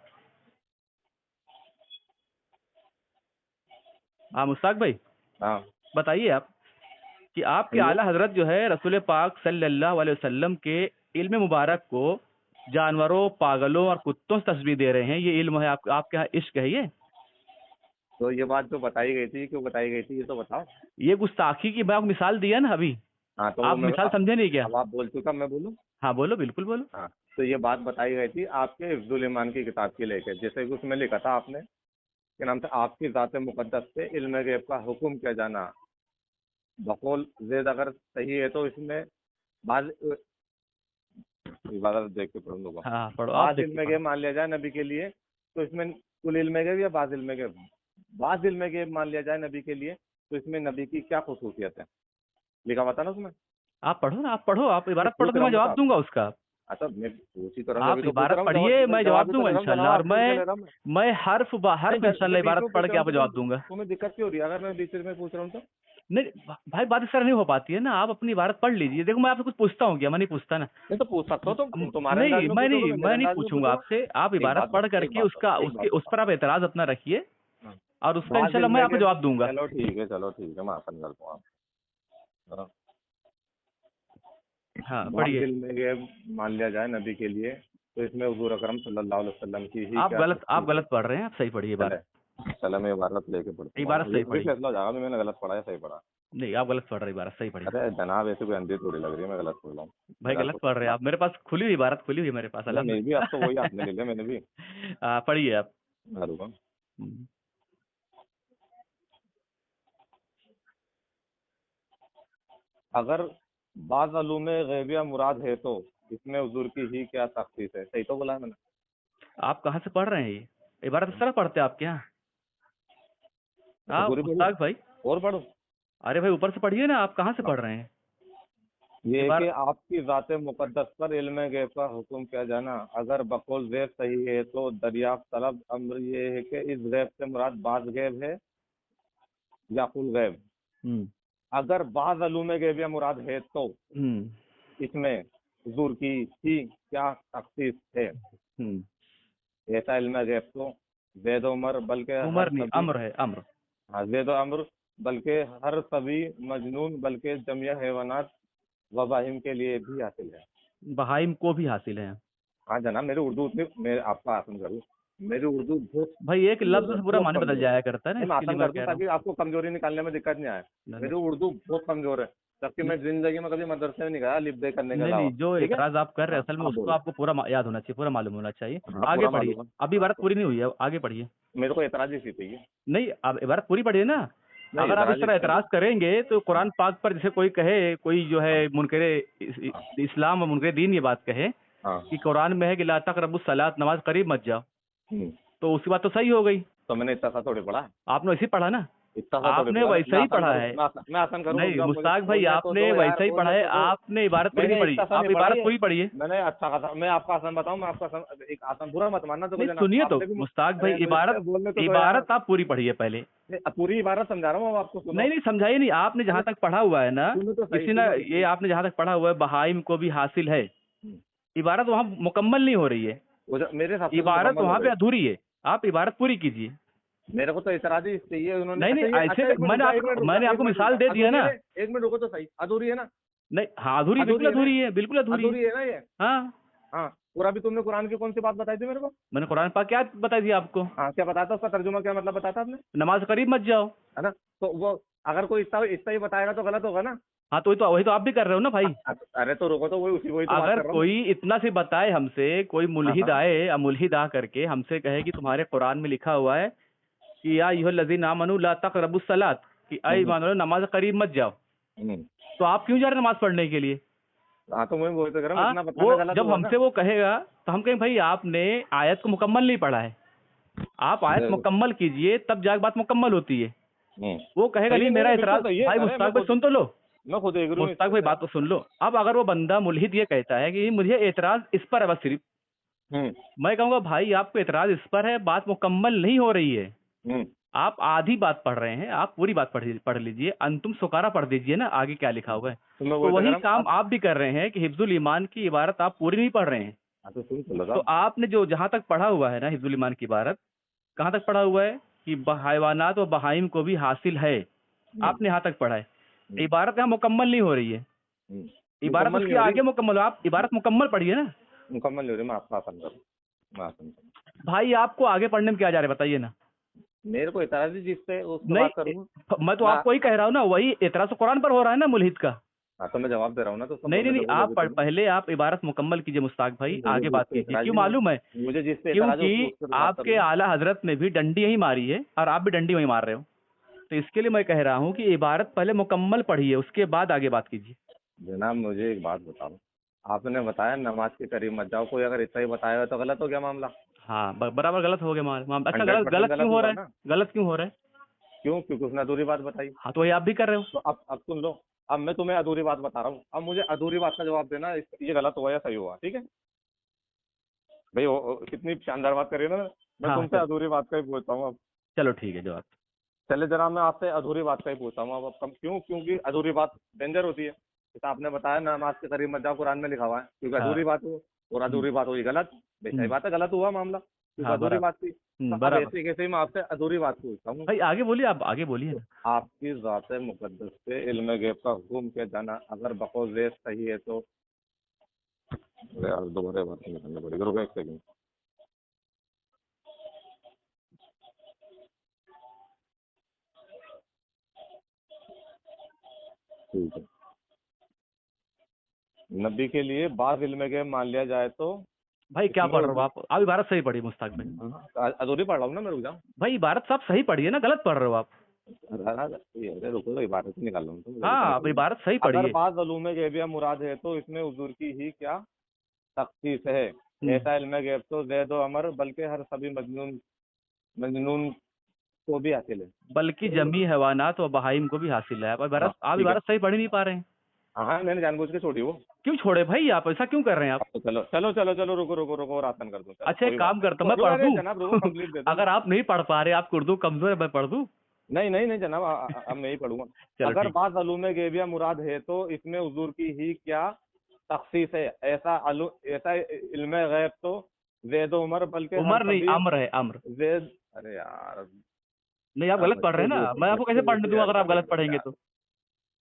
हाँ मुश्ताक भाई, हाँ, बताइए आप कि आपके ये आला हजरत जो है रसूल पाक सल्लल्लाहु अलैहि वसल्लम के इल्म मुबारक को जानवरों, पागलों और कुत्तों से तस्बीह दे रहे हैं, ये इल्म है आपके यहाँ इश्क है ये? तो ये बात जो बताई गई थी, क्यों बताई गई थी, ये तो बताओ। ये गुस्ताखी की मैं आपको मिसाल दिया ना अभी, हाँ, तो वो आप मैं मिसाल समझे नहीं क्या? अब आप बोल चुका, मैं बोलूँ। हाँ बोलो, बिल्कुल बोलो। हाँ, तो ये बात बताई गई थी आपके हिफ्जुल ईमान की किताब की लेके, जैसे कि उसमें लिखा था आपने कि नाम था आपकी ज़ात मुक़द्दस से इल्म गैब का हुक्म किया जाना बकौल ज़ैद, अगर सही है तो इसमें बाज इबादत देख के पढ़ लूँगा। हाँ पढ़ो, आप बाज देख के इल्म पढ़ो। गैब मान लिया जाए नबी के लिए, तो इसमें कुल इल्म गैब या बाज इल्म गैब? बाज इल्म गैब मान लिया जाए नबी के लिए, तो इसमें नबी की क्या खुसूसियत है, लिखा हुआ था ना उसमें। आप पढ़ो ना, आप पढ़ो, आप मैं इबारत पढ़ो पूछ तो रहा मैं हूँ जवाब बता। दूंगा उसका। अच्छा, मैं पूछ ही तो रहा हूँ, अभी आप तो पूछ इबारत रहा हूँ, पढ़िए, मैं मैं जवाब जवाब भी तो दूंगा ले रहा हूँ, जवाब इंशाल्लाह, और आपसे भी तो ले रहा हूँ मैं हर्फ नहीं, हर्फ इंशाल्लाह मैं बीच में इबारत पूछ पढ़ रहा के हूँ आपको तो जवाब दूंगा। तुम्हें दिक्कत क्यों हो रही है अगर मैं बीच में पूछ रहा हूँ तो? नहीं भाई, बात इस तरह नहीं हो पाती है ना, आप अपनी इबारत पढ़ लीजिए। देखो मैं आपसे कुछ पूछता हूँ क्या? मैं नहीं पूछता ना। नहीं तो पूछ सकता हो, तुम तुम्हारे अंदाज नहीं में पूछोगे, मैं मेरे मैं नहीं अंदाज में पूछूंगा पूछूंगा। आपसे, आप एक इबारत बात पढ़ बताओ, एक करके बात उसका बताओ, एक बात उसके उस बताओ। पर आप एतराज अपना रखिए, हाँ। और उसका बाज इंशाल्लाह मैं इल्म आपको गैब, जवाब दूंगा। चलो ठीक है, चलो ठीक है, मैं आसान करता हूँ हाँ। हाँ बाज पढ़िए। इल्म गैब मान लिया जाए नबी के लिए, तो इसमें हुजूर अकरम सल्लल्लाहु अलैहि वसल्लम की ही क्या आप तखसीस है? गलत पढ़ रहे हैं, आप सही पढ़िए चले, इबारत। चलो मैं इबारत लेके पढ़ता हूँ, इबारत सही अभी पढ़िए। फैसला हो जाएगा अभी मैंने गलत पढ़ा या सही पढ़ा। नहीं आप गलत पढ़ रहे हैं, इबारत सही पढ़िए। अरे जनाब, ऐसे कोई अंधी थोड़ी लग रही है, मैं गलत पढ़ रहा हूँ। भाई मेरा गलत तो पढ़ रहे हैं फैसला। आप, मेरे पास खुली हुई इबारत खुली हुई है मेरे पास नहीं, मैं भी, अब तो वही आपने ले लिया, मैंने भी। अल्हम्दुलिल्लाह। पढ़िए आप। मैं रुका। हम्म। अगर बाज़ अलूम गैबिया मुराद है तो इसमें हुजूर की ही क्या तखसीस है? सही तो बोला है मैंने। आप कहाँ से पढ़ रहे हैं ये इबारत? इस तरह पढ़ते हैं आप क्या? तो हाँ पूरी पढ़ू मुश्ताक भाई, और पढ़ू? अरे भाई ऊपर से पढ़िए ना, आप कहाँ से पढ़ रहे हैं ये है कि इबारत? आपकी ज़ात मुक़द्दस पर इल्म गैब का हुक्म किया जाना, अगर बकौल गैब सही है तो दरियाफ्त तलब अम्र ये है कि इस गैब से मुराद बाज़ गैब है या कुल गैब। हम्म अगर बाज़ अलूम गैबिया मुराद है तो हम्म इसमें हुजूर की ही क्या तखसीस है? ऐसा इल्म गैब तो ज़ैद उमर बल्कि हर उमर नहीं, सभी, अम्र है, अम्र। हाँ ज़ैद अम्र बल्कि हर सभी मजनून बल्कि जमिया हैवानात व बाहिम के लिए भी हासिल है। बहाइम को भी हासिल है। हाँ जनाब, मेरी उर्दू उतनी, मैं आपका आसन करूँ, मेरी उर्दू बहुत भाई एक लफ्ज कमजोर है, से पूरा बहुत माने बदल कमजोर है। जाया करता है ना, नहीं, मैं इसके लिए आसन मैं कर दूँ कह रहा हूँ। ताकि आपको कमजोरी निकालने में दिक्कत नहीं आए। नहीं मेरी उर्दू बहुत कमजोर है, जबकि मैं जिंदगी में कभी मदरसे में नहीं गया लिप दे करने के नहीं अलावा। नहीं, जो ठीक है, एतराज आप कर रहे हाँ हैं असल में आप उसको बोलो। आपको पूरा याद होना चाहिए, पूरा मालूम होना चाहिए। हाँ, आगे पूरा पढ़िए, मालूम है। अभी इबारत पूरी नहीं हुई है, आगे पढ़िए। मेरे को एतराज इसी पे ही है। नहीं अब इबारत पूरी पढ़िए ना। नहीं, अगर आप इस एतराज तरह इस पे एतराज करेंगे तो कुरान पाक पर जैसे कोई कहे, कोई जो है मुनकरे हाँ, इस्लाम और मुनकरे दीन ये बात कहे हाँ, कि कुरान में है कि ला तक़रबुस सलात, नमाज करीब मत जाओ, हम्म। तो उसकी बात तो सही हो गई। तो मैंने इतना सा थोड़ी पढ़ा। आपने ऐसे ही पढ़ा ना। इतना सा थोड़ी आपने बोला, वैसे मैं ही आसान पढ़ा करूँ, है। मैं आसान करूँ, नहीं रुक जाओ, मुझे मुश्ताक भाई, बोलने तो आपने दो यार, वैसे ही पढ़ा बोलने है, तो दो। आपने इबारत पूरी मैंने नहीं पढ़ी, इतना सा आप नहीं इबारत पढ़ी है, पूरी पढ़िए। मैंने अच्छा खासा, मैं आपका आसान बताऊं, मैं आपका आसान, एक आसान, बुरा मत मानना देखो नहीं जनाब, सुनिए तो आपने भी मुश्ताक भाई, अरे मुझे इबारत, बोलने तो दो यार। इबारत आप पूरी पढ़िए पहले। नहीं, अब पूरी इबारत समझा रहा हूँ, अब आपको सुनो। नहीं नहीं समझाइए नहीं, आपने जहां अरे तक पढ़ा हुआ है ना, सुनो तो सही, इसी ना, सुनो तो ये सही। आपने जहां तक पढ़ा हुआ है बहाइम को भी हासिल है, इबारत वहां मुकम्मल नहीं हो रही है, मेरे हिसाब से तो इबारत मुकम्मल हो वहां पे गई। अधूरी है, आप इबारत पूरी कीजिए। मेरे को तो इतराजी चाहिए उन्होंने, नहीं नहीं अच्छा ये, ऐसे अच्छा एक मिनट रुक जा, एक मिनट रुक जा, मैंने एक आपको मिनट रुक मिसाल जा, दे दिया अधूरी है ना। ना, एक मिनट रुको तो सही, अधूरी है ना, नहीं हाँ अधूरी, अधूरी बिल्कुल है ना, अधूरी है, बिल्कुल अधूरी है। अधूरी है ना ये। हाँ हाँ, और अभी तुमने कुरान की कौन सी बात बताई थी मेरे को? मैंने कुरान पाक क्या बताई थी आपको, हाँ, क्या बताया था, उसका तर्जुमा क्या मतलब बताया था आपने, नमाज करीब मत जाओ। है ना? तो वो अगर कोई इतना इतना ही बताएगा तो गलत होगा ना। हाँ तो वही तो आप भी कर रहे हो ना भाई। अरे तो रुको, तो वही तो बात अगर कर रहा हूँ कोई इतना से बताए हमसे, कोई हाँ मुल्हिद हाँ। आए या मुल्हिद आ करके हमसे कहे कि तुम्हारे कुरान में लिखा हुआ है कि या अय्युहल्लज़ीना आमनू ला तक़रबुस सलात, कि ऐ ईमान वालों नमाज करीब मत जाओ, हम्म। तो आप क्यों जा रहे हैं नमाज पढ़ने के लिए? हाँ, तो मैं वही तो कह रहा हूँ, हाँ इतना वो बताना गलत जब हुआ ना। हमसे वो कहेगा तो हम कहें भाई आपने आयत को मुकम्मल नहीं पढ़ा है, आप आयत देखो। मुकम्मल कीजिए तब जाके बात मुकम्मल होती है। हम्म। वो कहेगा सही नहीं है, मेरा बिल्कुल इतराज, सही है, भाई अरे मुश्ताक भाई सुन तो लो, मैं खुद एग्री हूँ मुश्ताक भाई बात तो सुन लो। अब अगर वो बंदा मुल्हिद ये कहता है कि मुझे एतराज इस पर है बस सिर्फ, हम्म। मैं कहूँगा भाई आपको एतराज इस पर है, बात मुकम्मल नहीं हो रही है, हम्म। आप आधी बात पढ़ रहे हैं, आप पूरी बात पढ़ लीजिए, अंतुम सुकारा पढ़ दीजिए ना, आगे क्या लिखा हुआ है। तो मैं तो वही तो कह वही रहा हूँ काम अब। आप भी कर रहे हैं कि हिफ्जुल ईमान की इबारत आप पूरी नहीं पढ़ रहे हैं। हाँ, तो सुन तो तो लगा। आपने जो जहां तक पढ़ा हुआ है ना हिफ्जुल ईमान की इबारत, कहाँ तक पढ़ा हुआ है कि हैवानात और बहाइम को भी हासिल है, आपने यहाँ तक पढ़ा है। इबारत यहाँ मुकम्मल नहीं हो रही है, इबारत मुकम्मल नहीं उसकी हो आगे रही, मुकम्मल हो, आप इबारत मुकम्मल पढ़िए ना। मुकम्मल नहीं हो रही, मैं आपका आसान करूँ, मैं आसान करूँ। भाई आपको आगे पढ़ने में क्या जा रहा है बताइए ना। मेरे को इतना जी जिससे उससे बात नहीं करूँ मैं तो मैं। आपको ही कह रहा हूँ ना, वही एतराज तो कुरान पर हो रहा है ना मुल्हिद का। हाँ, तो मैं जवाब दे रहा हूँ ना, तो उसका नहीं नहीं बोलने नहीं दो आप मुझे तो। पहले आप इबारत मुकम्मल कीजिए मुश्ताक भाई, मुझे आगे बात जिससे कीजिए। इतराज क्यों ही नहीं मालूम है? है, मुझे जिससे इतराज है क्योंकि उससे तो बात आपके करूँ। आला हजरत ने भी डंडी यही मारी है और आप भी डंडी वही मार रहे हो, तो इसके लिए मैं कह रहा हूँ कि इबारत पहले मुकम्मल पढ़िए, उसके बाद आगे बात कीजिए। जनाब मुझे एक बात बताओ, आपने बताया नमाज के करीब मत जाओ, कोई अगर इतना ही बताएगा तो गलत हो गया मामला, हाँ बराबर गलत हो गया अच्छा 100% गलत गलत गलत क्यों हो हुआ रहा ना। है, गलत क्यों हो रहा है? क्यों? क्योंकि उसने अधूरी बात बताई। हाँ तो वही आप भी कर रहे हो। तो अब सुन लो, अब मैं तुम्हें अधूरी बात बता रहा हूँ, अब मुझे अधूरी बात का जवाब देना, ये गलत हुआ या सही हुआ, ठीक है भाई? कितनी शानदार बात करी है ना, मैं हाँ तुमसे चलो अधूरी बात का ही पूछता हूँ अब। चलो ठीक है जवाब। चले जनाब, मैं आपसे अधूरी बात का ही पूछता हूँ अब कम क्यों? क्योंकि अधूरी बात डेंजर होती है। जैसे आपने बताया नमाज के करीब मत जाओ, कुरान में लिखा हुआ है, क्योंकि हाँ अधूरी बात हो, और अधूरी बात हुई गलत, भाई सही बात है, गलत हुआ मामला, क्योंकि हाँ अधूरी बराबर बात थी। तो अब बराबर। ऐसे कैसे ही मैं आपसे अधूरी बात पूछता हूँ, भाई आगे बोलिए, आप आगे बोलिए ना। आपकी ज़ात मुक़द्दस से इल्म गैब का हुक्म किया जाना अगर बकौल सही है तो। अरे यार दोबारा बात नहीं करनी पड़ेगी, रुको एक सेकंड। ठीक है, नबी के लिए बाज़ इल्म गैब मान लिया जाए तो भाई क्या इसमें पढ़ रहे हो आप इबारत सही पढ़िए मुश्ताक भाई। अधूरी पढ़ रहा हूँ ना मैं, रुक जाओ। भाई इबारत साहब सही पढ़िए ना, गलत पढ़ रहे हो आप। अरे रुको, तो इबारत ही निकाल रहा हूँ, तो हाँ आप इबारत सही अगर पढ़िए। बाज़ उलूम गैबिया मुराद है तो इसमें हुजूर की ही क्या तख्सीस है? ऐसा इल्म गैब तो ज़ैद व अमर बल्कि हर सभी मजनून मजनून को भी हासिल है। बल्कि जमी हैवानात और बहाइम को भी हासिल है। हाँ आप ठीक है, इबारत सही पढ़ ही नहीं पा रहे हैं। हाँ मैंने जानबूझ के छोड़ी वो। क्यों छोड़े भाई, आप ऐसा क्यों कर रहे हैं आप? तो चलो चलो चलो चलो, रुको रुको रुको, और आसान कर दूं, चलो अच्छा एक कोई बात काम नहीं। करता हूं, मैं रुको, पढ़ अरे जनाब रुको, दूं कंप्लीट दे दो ना। अगर आप नहीं पढ़ पा रहे, आप उर्दू कमजोर है, मैं पढ़ दूं? नहीं नहीं नहीं जनाब, अब मैं ही पढ़ूंगा। चलो अगर ठीक। बात अलूम गैबिया मुराद है तो इसमें हुजूर की ही क्या तख्सीस है? ऐसा इल्म गैब तो ज़ैद व उमर बल्कि हर उमर नहीं सभी अम्र है, अम्र। ज़ैद। अरे यार, नहीं आप क्या गलत पढ़ रहे बच्चों हैं ना, जैसे मैं आपको कैसे बच्चों पढ़ने जैसी दूं अगर आप हरकतें गलत करो पढ़ेंगे यार, तो?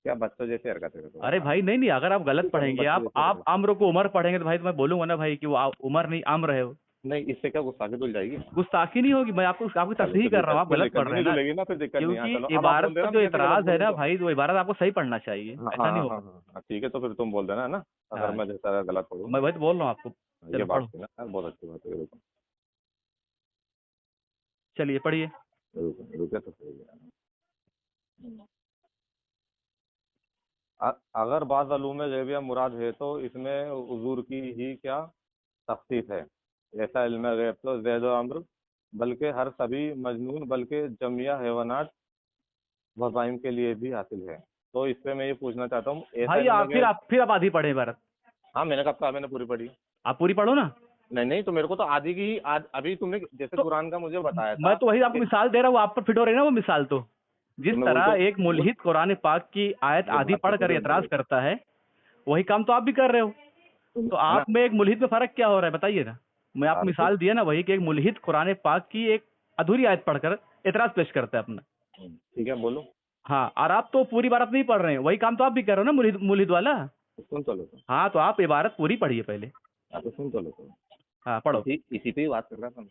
क्या बच्चों जैसी हरकतें करो अरे यार। भाई नहीं नहीं, अगर आप गलत ठीक है, पढ़ेंगे, बच्चों जैसे आप करो। अम्र को उमर पढ़ेंगे तो भाई तो मैं बोलूंगा ना भाई कि वो उमर नहीं अम्र है वो। नहीं, इससे क्या गुस्सा की धुल जाएगी? गुस्ताखी नहीं होगी, मैं आपकी चलो तस्हीह कर चलिए, रहा हूँ, आप कोई गलत दिक्कत पढ़ रहे नहीं हैं ना। धुलेगी ना, फिर दिक्कत नहीं है। हाँ, क्योंकि चलो अब आप बोल इबारत देना, पर जो मैं कैसे गलत इतराज है ना बोलूंगा। भाई, तो इबारत आपको सही पढ़ना चाहिए, हाँ ऐसा हाँ नहीं हाँ होगा। हाँ हाँ, ठीक है, तो फिर तुम बोल देना है ना, अगर हाँ मैं जैसा गलत पढ़ूँ। मैं वही तो बोल रहा हूँ आपको। ये चलो बात पढ़ो, थी ना यार, बहुत अच्छी बात है, रुको चलिए पढ़िए। रुको रुके तो सही है। अगर बाज़ अलूम गैबिया मुराद है तो इसमें हुजूर की ही क्या तख्सीस है? ऐसा इल्म गैब तो ज़ैद व अम्र बल्कि हर सभी मजनून बल्कि जमिया हैवानात वफ़ाइम के लिए भी हासिल है। तो इस पे मैं ये पूछना चाहता हूँ, ऐसा भाई नहीं है कि फिर आप आधी पढ़े इबारत। हाँ, मैंने कब कहा मैंने पूरी पढ़ी? आप पूरी पढ़ो ना। नहीं, तो मेरे को तो आधी की ही अभी तुमने जैसे तो कुरान का मुझे बताया मैं था तो वही आपको कि मिसाल दे रहा हूँ, आप पर फिट हो रही है ना वो मिसाल। तो जिस मैं वही तरह तो एक मुल्हिद कुरान पाक की आयत ये आधी बात तो पढ़कर पूरी एतराज होनी करता है, वही काम तो आप भी कर रहे हो। तो है ना? आप में एक मुल्हिद में फर्क क्या हो रहा है बताइए ना। मैं आपको हाँ, मिसाल दिया ना वही कि एक मुल्हिद कुरान पाक की एक अधूरी आयत पढ़कर एतराज पेश करता है अपना। ठीक है, बोलो। हाँ, और आप तो पूरी इबारत नहीं पढ़ रहे हैं, वही काम तो आप भी कर रहे हो ना मुल्हिद मुल्हिद वाला। सुन तो लो तुम। हाँ, तो आप इबारत पूरी पढ़िए पहले। हाँ, तो सुन तो लो तुम। हाँ, पढ़ो। इसी पे ही बात कर रहा था मैं।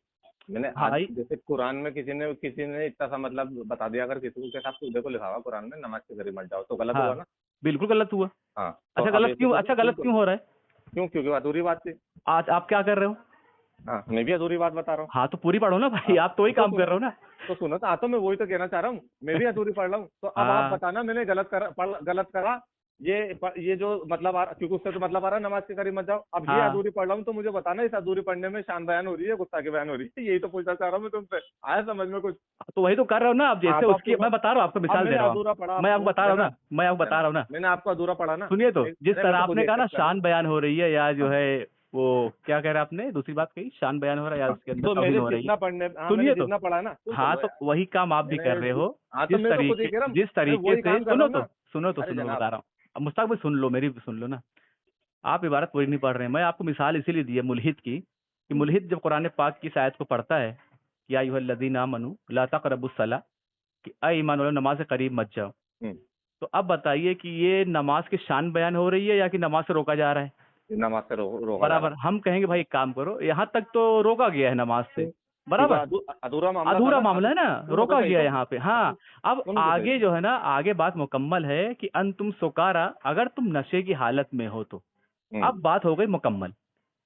मैंने आज भाई जैसे कुरान में किसी ने इतना सा मतलब बता दिया, अगर किसी के साथ सूदे को लिखा हुआ कुरान में नमाज के करीब मत जाओ, तो गलत हुआ हाँ, ना? बिल्कुल गलत हुआ। हाँ, तो अच्छा अब गलत ऐसे क्यों, कुछ अच्छा सुन गलत तो क्यों लो। हो रहा है? क्यों? क्योंकि अधूरी बात थी। आज आप क्या कर रहे हो? हाँ, मैं भी अधूरी बात बता रहा हूँ। हाँ, तो पूरी पढ़ो ना भाई, हाँ, आप तो वही तो काम सुनो कर रहे हो ना। तो सुनो तो तो मैं वही तो कहना चाह रहा हूँ, मैं भी अधूरी पढ़ रहा हूँ। तो अब आप हाँ, बताना मैंने गलत करा। ये जो मतलब आ रहा, क्योंकि उससे तो मतलब आ रहा है नमाज के करीब मत जाओ। अब ये हाँ, अधूरी पढ़ रहा हूँ, तो मुझे बताना इस अधूरी पढ़ने में शान बयान हो रही है, गुस्सा की बयान हो रही है? यही तो पूछना चाह रहा हूँ मैं तुमसे। आया समझ में कुछ? तो वही तो कर रहे हो ना आप। हाँ, जैसे तो अब उसकी सुनो। मैं बता रहा हूँ, आपको अब मिसाल दे मैंने रहा हूँ। अधूरा पढ़ा मैं आपको आपको बता रहा हूँ देना ना, मैं आपको बता देना रहा हूँ ना। मैंने आपको अधूरा पढ़ा ना। सुनिए, तो जिस अरे मैं तरह तो खुद आपने ही कहा ना एक्सेप्ट कर रहा शान हूँ। बयान हो रही है, या जो हाँ, है वो क्या कह रहे आपने दूसरी बात कही, शान बयान हो रहा है या हाँ। उसके अंदर तो तौहीन मेरे हो रही है। जितना पढ़ने, हाँ, मैंने सुनिए तो, जितना पढ़ा ना, सुन तो हाँ, लो तो यार। वही काम आप भी कर मैंने रहे हो। हाँ, तो मैं तो खुद ही कह रहा हूँ, जिस मैं तरीके वही से काम कर रहा सुनो हूँ तो, ना। अरे सुनो मैं जनाब। बता रहा हूँ। अब मुस्ताक भाई सुन लो, मेरी भी सुन लो ना। आप इबारत पूरी नहीं पढ़ रहे हैं। मैं आपको मिसाल इसीलिए दी है मुल्हिद की, कि मुल्हिद जब कुरान पाक की इस आयत को पढ़ता है कि या अय्युहल्लज़ीना आमनू ला तक़रबुस्सलाह, कि ऐ ईमान वालों नमाज से करीब मत जाओ। हम्म, तो अब बताइए कि ये नमाज की शान बयान हो रही है या कि नमाज से रोका जा रहा है? ये नमाज से रोका जा रहा बराबर। हम कहेंगे भाई एक काम करो, यहाँ तक तो रोका गया है नमाज है। से। क्योंकि बराबर। अधूरा मामला था अधूरा ना। मामला है ना, सुनो तो रोका सही गया है तो। यहाँ पे। हाँ, अब सुनो तो सही आगे तो। जो है ना, आगे बात मुकम्मल है कि अन तुम सुकारा, अगर तुम नशे की हालत में हो तो। हम्म, अब बात हो गई मुकम्मल।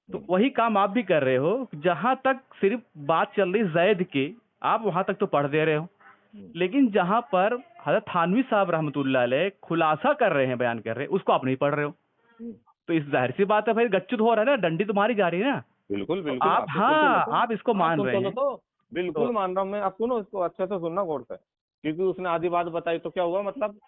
तो हम्म, वही काम आप भी कर रहे हो। जहां तक सिर्फ बात चल रही जैद की, आप वहां तक तो पढ़ दे रहे हो। हम्म, लेकिन जहां पर हजरत थानवी साहब रहमतुल्लाह अलैह खुलासा कर रहे हैं, बयान कर रहे हैं, उसको आप नहीं पढ़ रहे हो। हम्म। तो इस जाहिर सी बात है भाई, गच्चुत हो रहा है ना, डंडी तुम्हारी जा रही है ना। बिल्कुल तो बिल्कुल, आप, आप तो सुन तो लो हाँ, तो। आप इसको हाँ, मान सुन रहे तो लो हैं। तो। बिल्कुल तो मान रहा हूँ मैं। आप सुनो, इसको अच्छे से सुनना गौर से, क्योंकि उसने आधी बात बताई तो क्या हुआ मतलब